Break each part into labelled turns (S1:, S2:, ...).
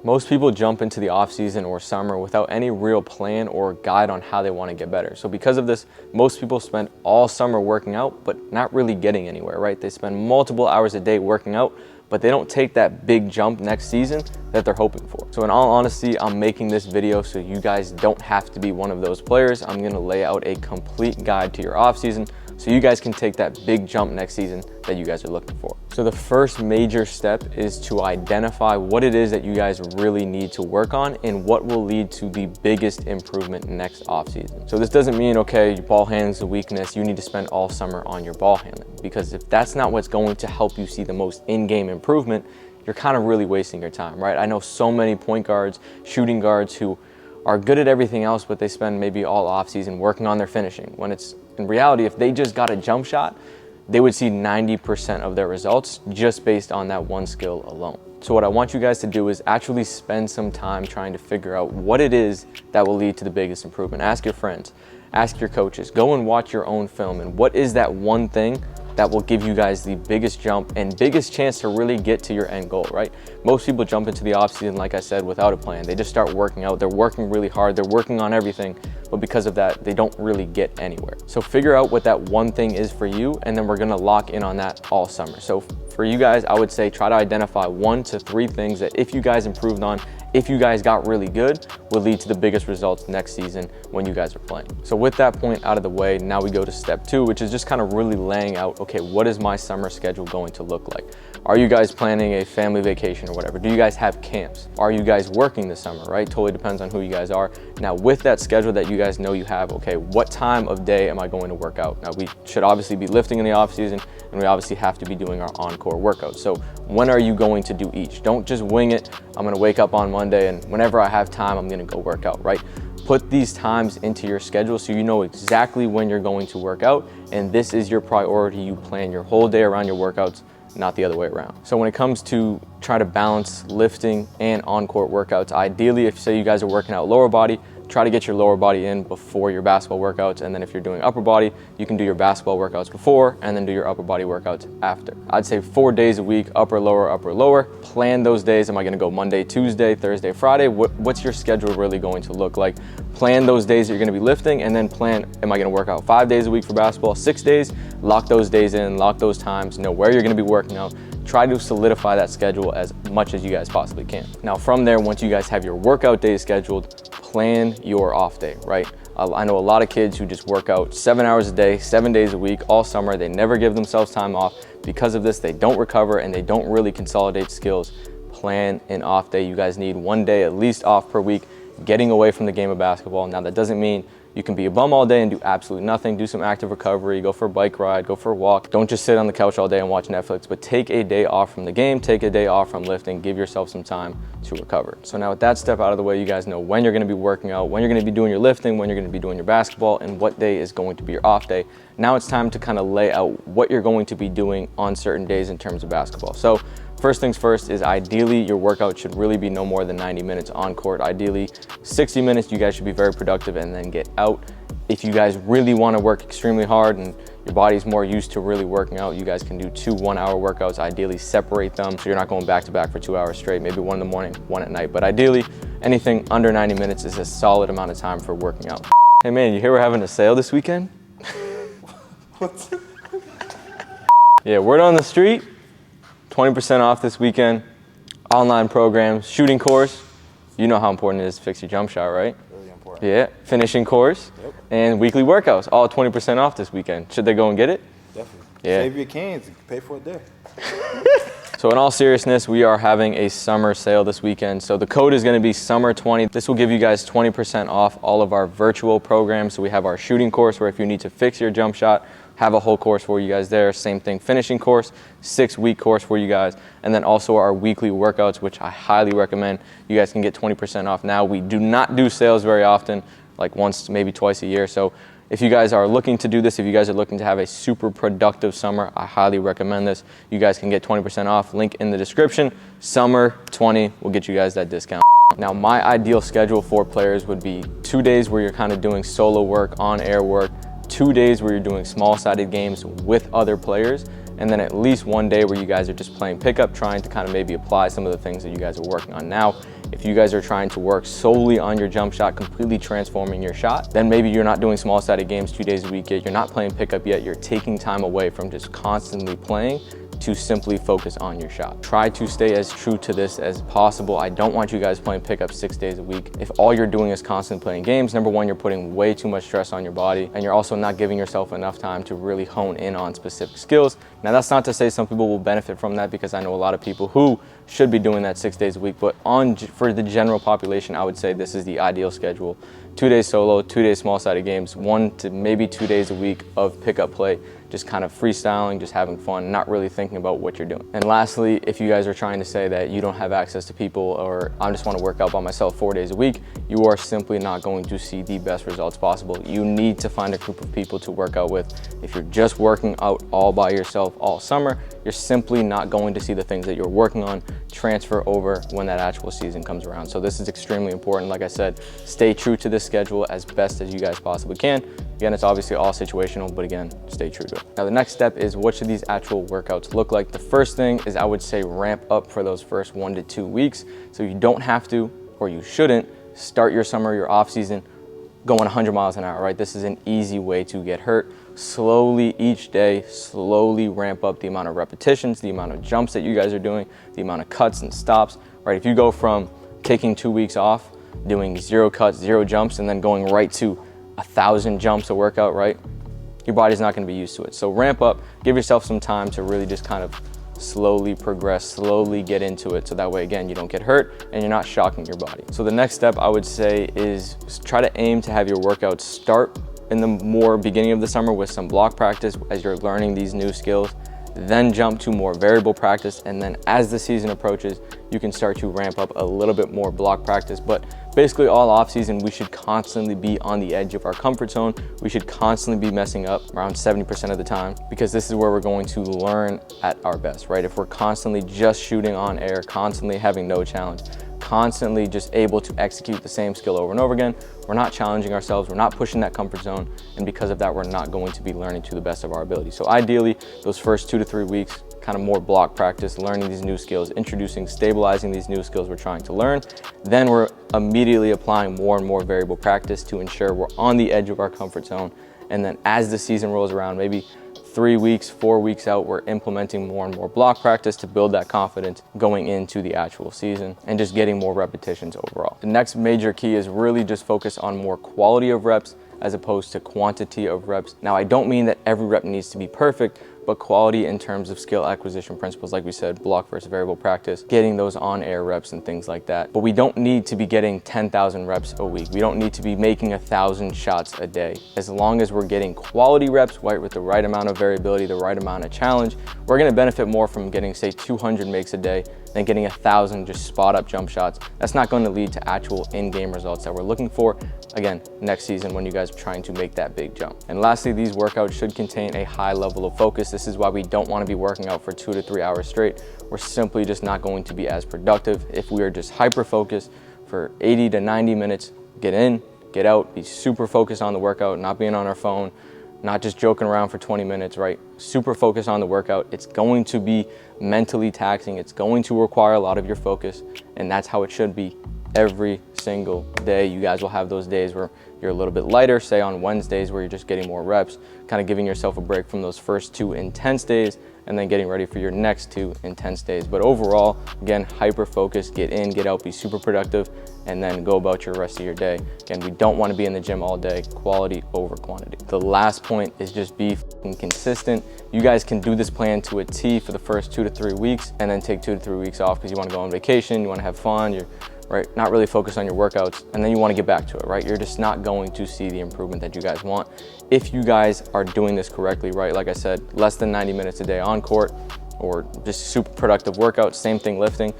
S1: Most people jump into the off season or summer without any real plan or guide on how they want to get better. So because of this, most people spend all summer working out, but not really getting anywhere, right? They spend multiple hours a day working out, but they don't take that big jump next season that they're hoping for. So in all honesty, I'm making this video so you guys don't have to be one of those players. I'm gonna lay out a complete guide to your off season so you guys can take that big jump next season that you guys are looking for. So the first major step is to identify what it is that you guys really need to work on and what will lead to the biggest improvement next offseason. So this doesn't mean, okay, your ball handling's a weakness, you need to spend all summer on your ball handling, because if that's not what's going to help you see the most in-game improvement, you're kind of really wasting your time, right? I know so many point guards, shooting guards who are good at everything else, but they spend maybe all off season working on their finishing, when it's in reality, if they just got a jump shot, they would see 90% of their results just based on that one skill alone. So what I want you guys to do is actually spend some time trying to figure out what it is that will lead to the biggest improvement. Ask your friends, ask your coaches, go and watch your own film, and what is that one thing that will give you guys the biggest jump and biggest chance to really get to your end goal, right? Most people jump into the offseason, like I said, without a plan. They just start working out. They're working really hard. They're working on everything. But because of that, they don't really get anywhere. So figure out what that one thing is for you, and then we're gonna lock in on that all summer. So for you guys, I would say try to identify 1 to 3 things that if you guys improved on, if you guys got really good, will lead to the biggest results next season when you guys are playing. So with that point out of the way, now we go to step 2, which is just kind of really laying out, okay, what is my summer schedule going to look like? Are you guys planning a family vacation or whatever? Do you guys have camps? Are you guys working this summer, right? Totally depends on who you guys are. Now with that schedule that you guys know you have, okay, what time of day am I going to work out? Now we should obviously be lifting in the off season, and we obviously have to be doing our encore workouts. So when are you going to do each? Don't just wing it. I'm gonna wake up on Monday and whenever I have time, I'm gonna go work out, right? Put these times into your schedule so you know exactly when you're going to work out, and this is your priority. You plan your whole day around your workouts, not the other way around. So when it comes to try to balance lifting and on-court workouts, ideally, if say you guys are working out lower body, try to get your lower body in before your basketball workouts, and then if you're doing upper body, you can do your basketball workouts before and then do your upper body workouts after. I'd say 4 days a week, upper, lower. Plan those days. Am I gonna go Monday, Tuesday, Thursday, Friday? What's your schedule really going to look like? Plan those days that you're gonna be lifting, and then plan, am I gonna work out 5 days a week for basketball, 6 days? Lock those days in, lock those times, know where you're gonna be working out. Try to solidify that schedule as much as you guys possibly can. Now from there, once you guys have your workout days scheduled, plan your off day, right? I know a lot of kids who just work out 7 hours a day, 7 days a week, all summer. They never give themselves time off. Because of this, they don't recover and they don't really consolidate skills. Plan an off day. You guys need 1 day at least off per week, getting away from the game of basketball. Now that doesn't mean you can be a bum all day and do absolutely nothing. Do some active recovery, go for a bike ride, go for a walk. Don't just sit on the couch all day and watch Netflix, but take a day off from the game, take a day off from lifting, give yourself some time to recover. So now with that step out of the way, you guys know when you're gonna be working out, when you're gonna be doing your lifting, when you're gonna be doing your basketball, and what day is going to be your off day. Now it's time to kind of lay out what you're going to be doing on certain days in terms of basketball. So first things first is ideally your workout should really be no more than 90 minutes on court. Ideally 60 minutes, you guys should be very productive and then get out. If you guys really want to work extremely hard and your body's more used to really working out, you guys can do 2 1-hour workouts. Ideally separate them so you're not going back to back for 2 hours straight, maybe 1 in the morning, 1 at night. But ideally anything under 90 minutes is a solid amount of time for working out. Hey man, you hear we're having a sale this weekend? Yeah, word on the street, 20% off this weekend, online programs, shooting course. You know how important it is to fix your jump shot, right?
S2: Really important.
S1: Yeah, finishing course,
S2: Yep.
S1: and weekly workouts, all 20% off this weekend. Should they go and get it?
S2: Definitely.
S1: Yeah.
S2: Save your cans, pay for it there.
S1: So in all seriousness, we are having a summer sale this weekend. So the code is gonna be SUMMER20. This will give you guys 20% off all of our virtual programs. So we have our shooting course where if you need to fix your jump shot, have a whole course for you guys there. Same thing, finishing course, 6-week course for you guys. And then also our weekly workouts, which I highly recommend. You guys can get 20% off now. We do not do sales very often, like once, maybe twice a year. So if you guys are looking to do this, if you guys are looking to have a super productive summer, I highly recommend this. You guys can get 20% off, link in the description. SUMMER20 will get you guys that discount. Now, my ideal schedule for players would be 2 days where you're kind of doing solo work, on-air work, 2 days where you're doing small-sided games with other players, and then at least 1 day where you guys are just playing pickup, trying to kind of maybe apply some of the things that you guys are working on now If you guys are trying to work solely on your jump shot, completely transforming your shot, then maybe you're not doing small sided games 2 days a week yet, you're not playing pickup yet, you're taking time away from just constantly playing to simply focus on your shot. Try to stay as true to this as possible. I don't want you guys playing pickup 6 days a week. If all you're doing is constantly playing games, number one, you're putting way too much stress on your body, and you're also not giving yourself enough time to really hone in on specific skills. Now, that's not to say some people will benefit from that, because I know a lot of people who should be doing that 6 days a week, but for the general population, I would say this is the ideal schedule. 2 days solo, 2 days small-sided games, 1 to maybe 2 days a week of pickup play, just kind of freestyling, just having fun, not really thinking about what you're doing. And lastly, if you guys are trying to say that you don't have access to people, or I just want to work out by myself 4 days a week, you are simply not going to see the best results possible. You need to find a group of people to work out with. If you're just working out all by yourself all summer, you're simply not going to see the things that you're working on transfer over when that actual season comes around. So this is extremely important. Like I said, stay true to this schedule as best as you guys possibly can. Again, it's obviously all situational, but again, stay true to it. Now, the next step is, what should these actual workouts look like? The first thing is, I would say, ramp up for those first 1 to 2 weeks. So you don't have to, or you shouldn't, start your summer, your off season, going 100 miles an hour, right? This is an easy way to get hurt. Slowly, each day, slowly ramp up the amount of repetitions, the amount of jumps that you guys are doing, the amount of cuts and stops, right? If you go from taking 2 weeks off, doing 0 cuts, 0 jumps, and then going right to 1,000 jumps a workout, right? Your body's not gonna be used to it. So ramp up, give yourself some time to really just kind of slowly progress, slowly get into it, so that way, again, you don't get hurt and you're not shocking your body. So the next step, I would say, is try to aim to have your workouts start in the more beginning of the summer with some block practice as you're learning these new skills, then jump to more variable practice, and then as the season approaches, you can start to ramp up a little bit more block practice. But basically all off season, we should constantly be on the edge of our comfort zone. We should constantly be messing up around 70% of the time, because this is where we're going to learn at our best, right? If we're constantly just shooting on air, constantly having no challenge, constantly just able to execute the same skill over and over again, we're not challenging ourselves, we're not pushing that comfort zone, and because of that, we're not going to be learning to the best of our ability. So ideally, those first 2 to 3 weeks, kind of more block practice, learning these new skills, introducing, stabilizing these new skills we're trying to learn. Then we're immediately applying more and more variable practice to ensure we're on the edge of our comfort zone. And then as the season rolls around, maybe 3 weeks, 4 weeks out, we're implementing more and more block practice to build that confidence going into the actual season and just getting more repetitions overall. The next major key is really just focus on more quality of reps as opposed to quantity of reps. Now, I don't mean that every rep needs to be perfect, but quality in terms of skill acquisition principles, like we said, block versus variable practice, getting those on-air reps and things like that. But we don't need to be getting 10,000 reps a week. We don't need to be making 1,000 shots a day. As long as we're getting quality reps, right, with the right amount of variability, the right amount of challenge, we're gonna benefit more from getting, say, 200 makes a day than getting 1,000 just spot up jump shots. That's not going to lead to actual in-game results that we're looking for, again, next season when you guys are trying to make that big jump. And lastly, these workouts should contain a high level of focus. This is why we don't want to be working out for 2 to 3 hours straight. We're simply just not going to be as productive if we are just hyper-focused for 80 to 90 minutes, get in, get out, be super focused on the workout, not being on our phone, not just joking around for 20 minutes, right? Super focused on the workout. It's going to be mentally taxing. It's going to require a lot of your focus, and that's how it should be every single day. You guys will have those days where you're a little bit lighter, say on Wednesdays, where you're just getting more reps, kind of giving yourself a break from those first 2 intense days, and then getting ready for your next 2 intense days. But overall, again, hyper focus, get in, get out, be super productive, and then go about your rest of your day. Again, we don't want to be in the gym all day, quality over quantity. The last point is just be consistent. You guys can do this plan to a T for the first 2 to 3 weeks, and then take 2 to 3 weeks off because you want to go on vacation, you want to have fun, you're right, not really focused on your workouts, and then you want to get back to it, right? You're just not going to see the improvement that you guys want. If you guys are doing this correctly, right, like I said, less than 90 minutes a day on court, or just super productive workouts, same thing lifting,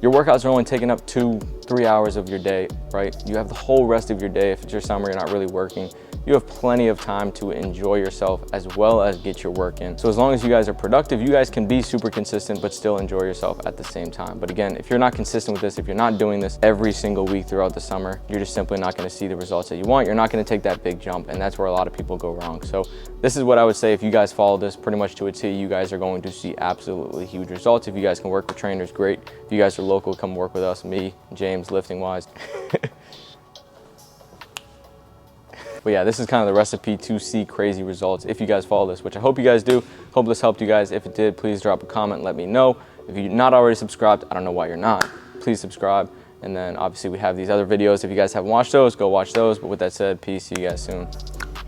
S1: your workouts are only taking up 2-3 hours of your day, right? You have the whole rest of your day. If it's your summer, you're not really working, you have plenty of time to enjoy yourself as well as get your work in. So as long as you guys are productive, you guys can be super consistent but still enjoy yourself at the same time. But again, if you're not consistent with this, if you're not doing this every single week throughout the summer, you're just simply not going to see the results that you want. You're not going to take that big jump, and that's where a lot of people go wrong. So this is what I would say. If you guys follow this pretty much to a T, you guys are going to see absolutely huge results. If you guys can work with trainers, great. If you guys are local, come work with us, me, James, lifting wise. But yeah, this is kind of the recipe to see crazy results if you guys follow this, which I hope you guys do. Hope this helped you guys. If it did, please drop a comment, let me know. If you're not already subscribed, I don't know why you're not. Please subscribe. And then obviously we have these other videos. If you guys haven't watched those, go watch those. But with that said, peace. See you guys soon.